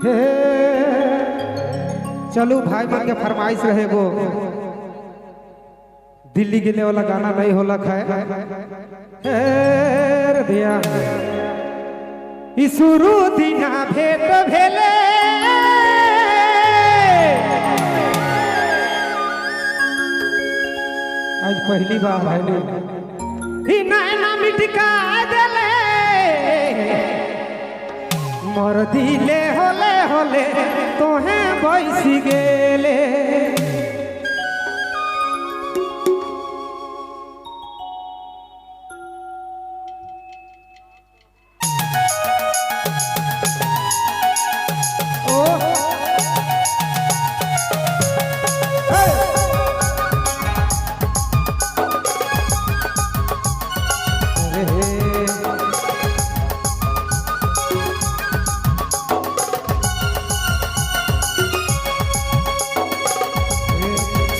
हे चलो भाई बन के फरमाइश रहे गो दिल्ली गिने वाला गाना नहीं होला खाए हे दिया शुरू दिना भेट भेले आज पहली बार है नैना मिटका देले मोर दिले होले होले तोहे बैसी गेले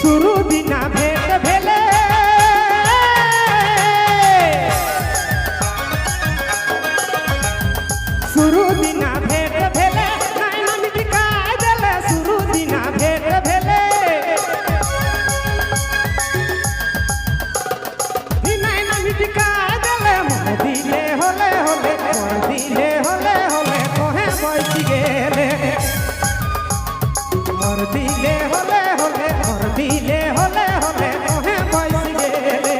शुरू दिना भेट भेले शुरू दिना भेट भेले नैना मिटका देले शुरू दिना भेट भेले नैना मिटका देले मोर दिले होले होले मोर दिले होले होले तोहे बैठ गेले मोर दिले होले होले मोर दिले होले होले तोहे बैठ गेले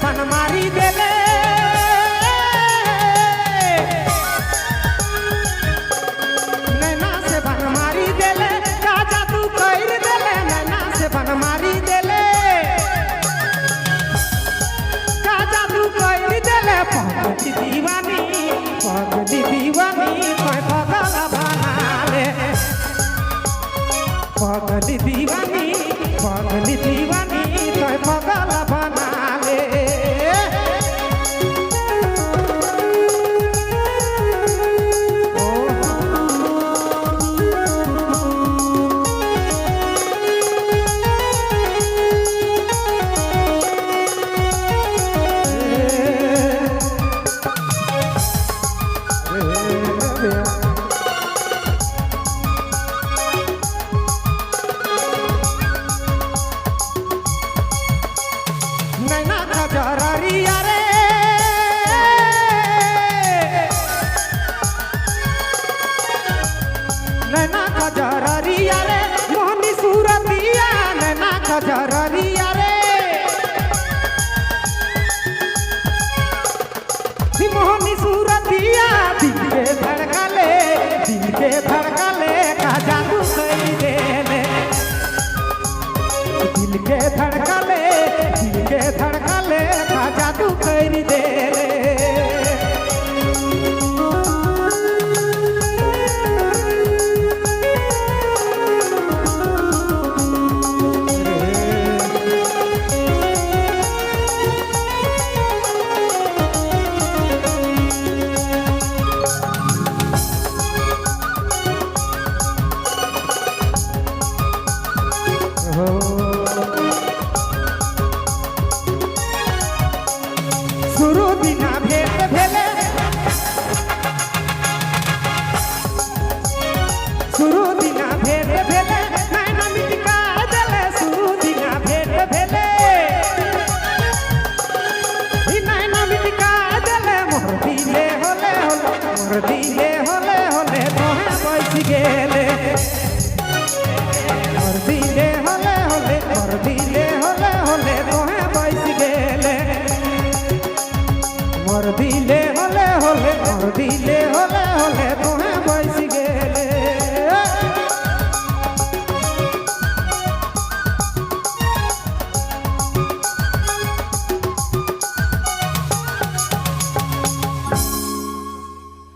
बन मारी देले नैना से बन मारी देले का जादू कर देले नैना से बन मारी देले का जादू कर देले पगली दीवानी मैं पगला बना ले पगली दीवानी मैं पगला बना ले नैना खजरिया रे नैना खजरिया रे मोहनी सूरतिया नैना खजरिया रे मोहनी सूरतिया दिल के धड़कले का जादू कर देले दिल के धड़कले का जादू कर देले शुरू दिना भेट भेले शुरू दिना भेट भेले नैना मिटका देले शुरू दिना भेट भेले नैना मिटका देले मोर दिले होले होले तोहे बैठ गेले मोर दिले होले होले तोहे बैठ गेले मोर दिले होले होले तोहे बैठ